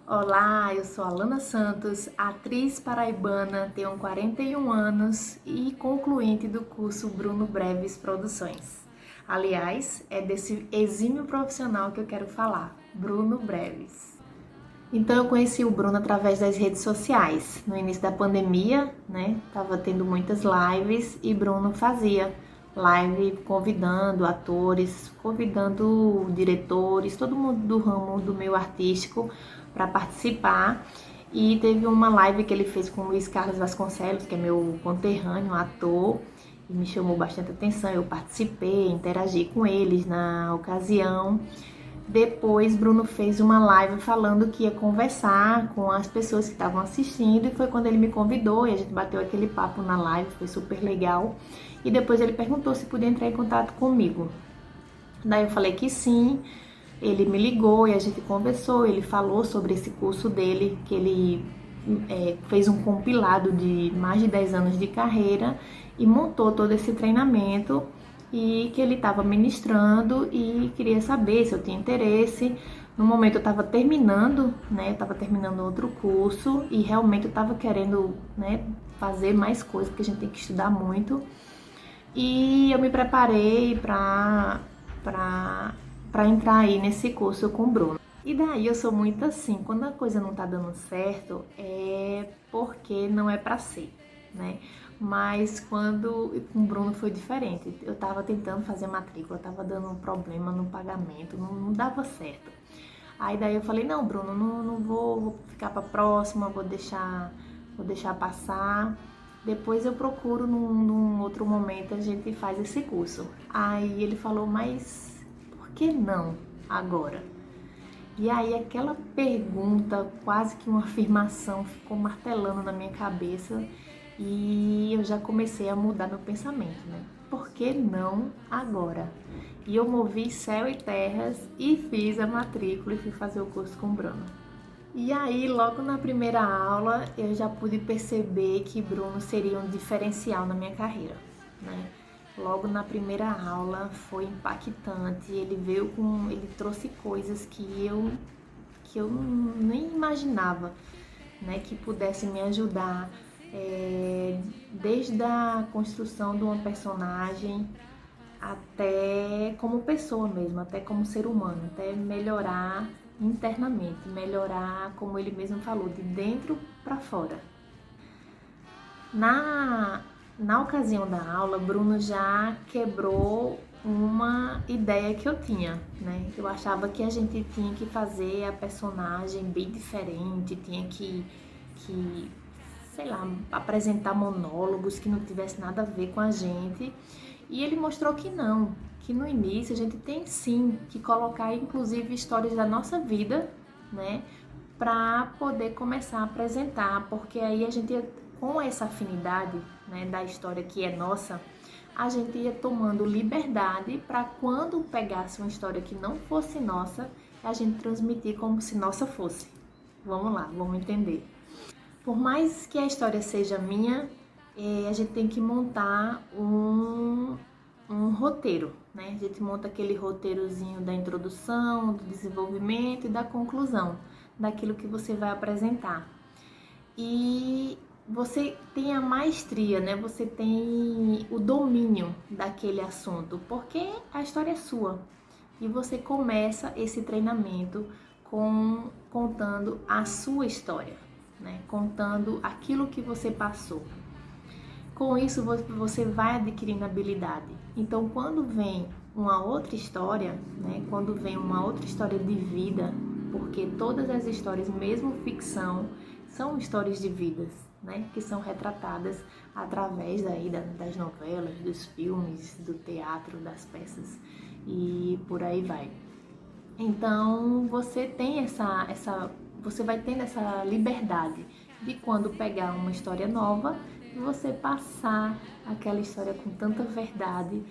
Olá, eu sou Alana Santos, atriz paraibana, tenho 41 anos e concluinte do curso Bruno Breves Produções. Aliás, é desse exímio profissional que eu quero falar, Bruno Breves. Então eu conheci o Bruno através das redes sociais. No início da pandemia, né, tava tendo muitas lives e Bruno fazia live convidando atores, convidando diretores, todo mundo do ramo do meio artístico para participar. E teve uma live que ele fez com o Luiz Carlos Vasconcelos, que é meu conterrâneo, ator, e me chamou bastante atenção. Eu participei, interagi com eles na ocasião. Depois, Bruno fez uma live falando que ia conversar com as pessoas que estavam assistindo, e foi quando ele me convidou e a gente bateu aquele papo na live, foi super legal. E depois ele perguntou se podia entrar em contato comigo. Daí eu falei que sim, ele me ligou e a gente conversou, ele falou sobre esse curso dele, que ele fez um compilado de mais de 10 anos de carreira e montou todo esse treinamento e que ele estava ministrando e queria saber se eu tinha interesse. No momento eu estava terminando, né? Eu estava terminando outro curso e realmente eu estava querendo, né, fazer mais coisas, porque a gente tem que estudar muito. E eu me preparei para entrar aí nesse curso com o Bruno. E daí eu sou muito assim, quando a coisa não tá dando certo, é porque não é pra ser, né? Mas quando com o Bruno foi diferente. Eu tava tentando fazer matrícula, tava dando um problema no pagamento, não dava certo. Aí daí eu falei, não, Bruno, não vou ficar pra próxima, vou deixar passar. Depois eu procuro num outro momento, a gente faz esse curso. Aí ele falou, mas por que não agora? E aí aquela pergunta, quase que uma afirmação, ficou martelando na minha cabeça e eu já comecei a mudar meu pensamento, né? Por que não agora? E eu movi céu e terras e fiz a matrícula e fui fazer o curso com o Bruno. E aí, logo na primeira aula, eu já pude perceber que Bruno seria um diferencial na minha carreira, né? Logo na primeira aula foi impactante, ele trouxe coisas que eu nem imaginava, né, que pudesse me ajudar, desde a construção de uma personagem até como pessoa mesmo, até como ser humano, até melhorar internamente, melhorar, como ele mesmo falou, de dentro para fora. Na, na ocasião da aula, Bruno já quebrou uma ideia que eu tinha, né? Eu achava que a gente tinha que fazer a personagem bem diferente, tinha que sei lá, apresentar monólogos que não tivesse nada a ver com a gente. E ele mostrou que não, que no início a gente tem sim que colocar inclusive histórias da nossa vida, né, para poder começar a apresentar, porque aí a gente ia, com essa afinidade, né, da história que é nossa, a gente ia tomando liberdade para quando pegasse uma história que não fosse nossa, a gente transmitir como se nossa fosse. Vamos lá, vamos entender. Por mais que a história seja minha, a gente tem que montar um roteiro, né? A gente monta aquele roteirozinho da introdução, do desenvolvimento e da conclusão daquilo que você vai apresentar. E você tem a maestria, né? Você tem o domínio daquele assunto, porque a história é sua. E você começa esse treinamento contando a sua história, né? Contando aquilo que você passou. Com isso, você vai adquirindo habilidade. Então, quando vem uma outra história, né? Quando vem uma outra história de vida, porque todas as histórias, mesmo ficção, são histórias de vidas, né? Que são retratadas através daí das novelas, dos filmes, do teatro, das peças e por aí vai. Então você tem você vai tendo essa liberdade de quando pegar uma história nova, você passar aquela história com tanta verdade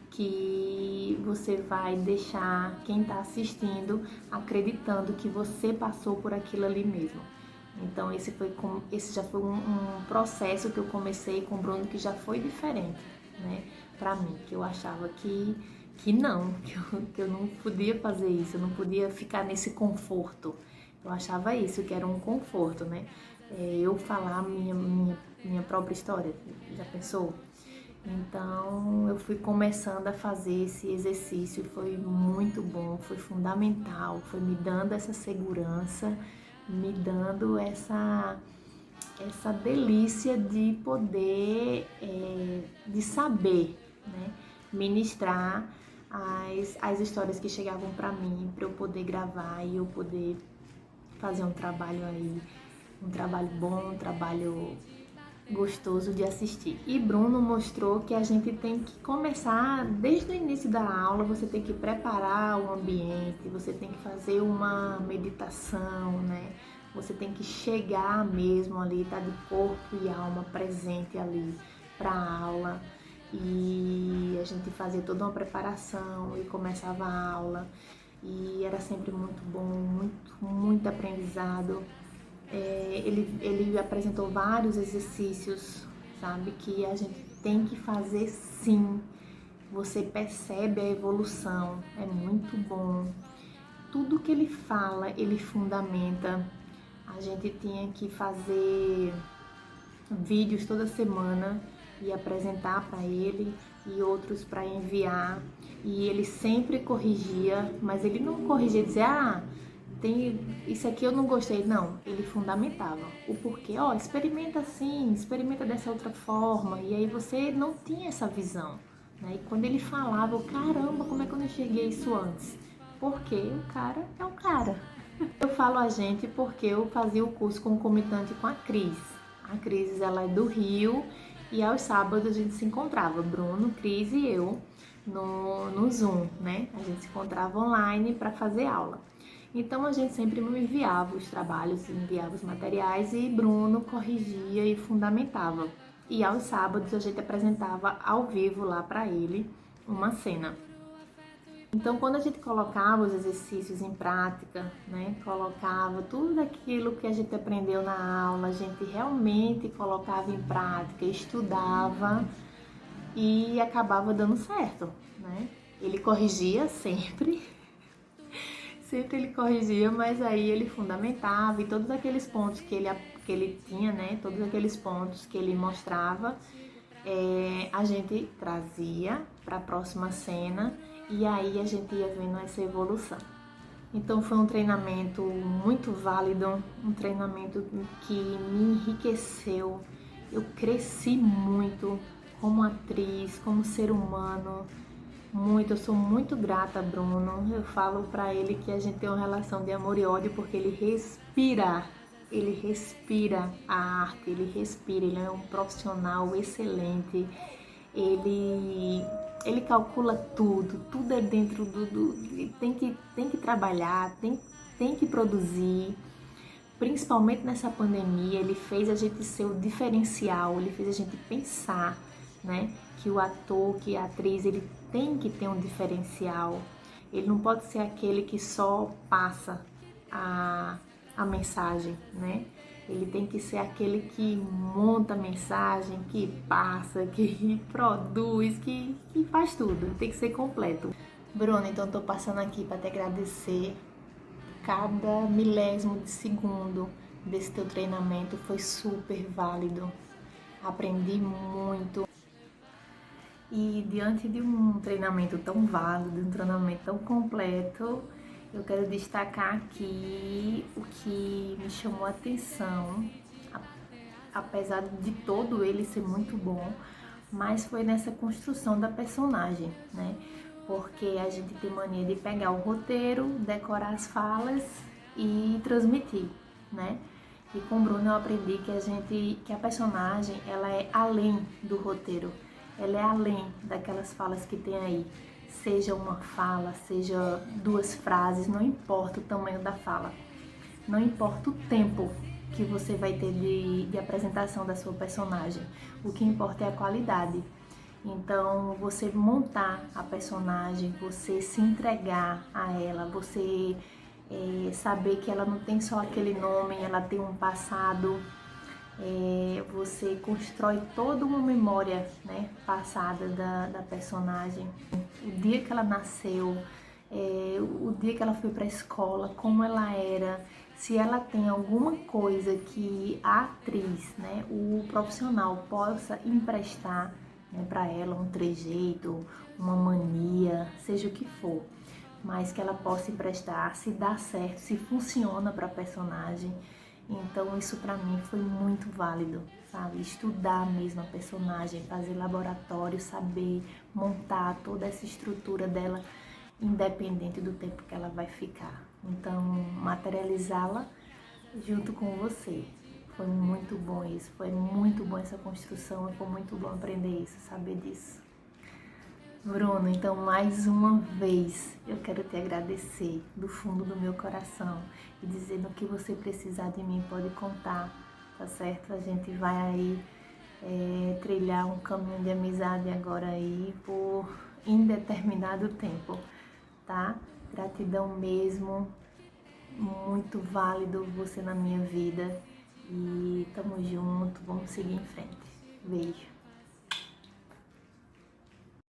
que você vai deixar quem está assistindo acreditando que você passou por aquilo ali mesmo. Então esse já foi um processo que eu comecei com o Bruno que já foi diferente, né? Pra mim, que eu achava que não, que eu não podia fazer isso, eu não podia ficar nesse conforto. Eu achava isso, que era um conforto, né? Eu falar minha própria história, já pensou? Então eu fui começando a fazer esse exercício, foi muito bom, foi fundamental, foi me dando essa segurança, me dando essa delícia de poder, de saber, né, ministrar as histórias que chegavam para mim, para eu poder gravar e eu poder fazer um trabalho aí, um trabalho bom, um trabalho gostoso de assistir. E Bruno mostrou que a gente tem que começar desde o início da aula, você tem que preparar o ambiente, você tem que fazer uma meditação, né? Você tem que chegar mesmo ali, tá de corpo e alma presente ali para a aula. E a gente fazia toda uma preparação e começava a aula. E era sempre muito bom, muito aprendizado. Ele apresentou vários exercícios, sabe, que a gente tem que fazer sim. Você percebe a evolução, é muito bom. Tudo que ele fala, ele fundamenta. A gente tinha que fazer vídeos toda semana e apresentar para ele e outros para enviar. E ele sempre corrigia, mas ele não corrigia dizer, isso aqui eu não gostei. Não, ele fundamentava o porquê. Experimenta assim, experimenta dessa outra forma. E aí você não tinha essa visão, né? E quando ele falava, caramba, como é que eu não enxerguei isso antes? Porque o cara é o cara. Eu falo a gente porque eu fazia o curso concomitante com a Cris. A Cris, ela é do Rio e aos sábados a gente se encontrava, Bruno, Cris e eu, no Zoom, né? A gente se encontrava online para fazer aula. Então a gente sempre me enviava os trabalhos, enviava os materiais e Bruno corrigia e fundamentava. E aos sábados a gente apresentava ao vivo lá para ele uma cena. Então, quando a gente colocava os exercícios em prática, né, colocava tudo aquilo que a gente aprendeu na aula, a gente realmente colocava em prática, estudava e acabava dando certo, né? Ele corrigia sempre, sempre ele corrigia, mas aí ele fundamentava e todos aqueles pontos que ele tinha, né, todos aqueles pontos que ele mostrava, a gente trazia para a próxima cena e aí a gente ia vendo essa evolução. Então foi um treinamento muito válido, um treinamento que me enriqueceu. Eu cresci muito como atriz, como ser humano, muito. Eu sou muito grata a Bruno. Eu falo para ele que a gente tem uma relação de amor e ódio porque ele respira a arte, ele é um profissional excelente, ele calcula tudo é dentro tem que trabalhar, tem que produzir, principalmente nessa pandemia, ele fez a gente ser o diferencial, ele fez a gente pensar, né, que o ator, que a atriz, ele tem que ter um diferencial, ele não pode ser aquele que só passa a mensagem, né? Ele tem que ser aquele que monta a mensagem, que passa, que produz, que faz tudo. Tem que ser completo. Bruno, então tô passando aqui para te agradecer. Cada milésimo de segundo desse teu treinamento foi super válido. Aprendi muito. E diante de um treinamento tão válido, de um treinamento tão completo, eu quero destacar aqui o que me chamou a atenção, apesar de todo ele ser muito bom, mas foi nessa construção da personagem, né? Porque a gente tem mania de pegar o roteiro, decorar as falas e transmitir, né? E com o Bruno eu aprendi que a personagem, ela é além do roteiro, ela é além daquelas falas que tem aí. Seja uma fala, seja duas frases, não importa o tamanho da fala, não importa o tempo que você vai ter de apresentação da sua personagem, o que importa é a qualidade. Então, você montar a personagem, você se entregar a ela, você saber que ela não tem só aquele nome, ela tem um passado, você constrói toda uma memória, né, passada da personagem, o dia que ela nasceu, o dia que ela foi para a escola, como ela era, se ela tem alguma coisa que a atriz, né, o profissional possa emprestar, né, para ela, um trejeito, uma mania, seja o que for, mas que ela possa emprestar, se dá certo, se funciona para a personagem. Então isso para mim foi muito válido, sabe? Estudar mesmo a personagem, fazer laboratório, saber montar toda essa estrutura dela, independente do tempo que ela vai ficar. Então, materializá-la junto com você. Foi muito bom isso, foi muito bom essa construção, foi muito bom aprender isso, saber disso. Bruno, então mais uma vez eu quero te agradecer do fundo do meu coração e dizer no que você precisar de mim pode contar, tá certo? A gente vai aí trilhar um caminho de amizade agora aí por indeterminado tempo, tá? Gratidão mesmo, muito válido você na minha vida e tamo junto, vamos seguir em frente. Beijo.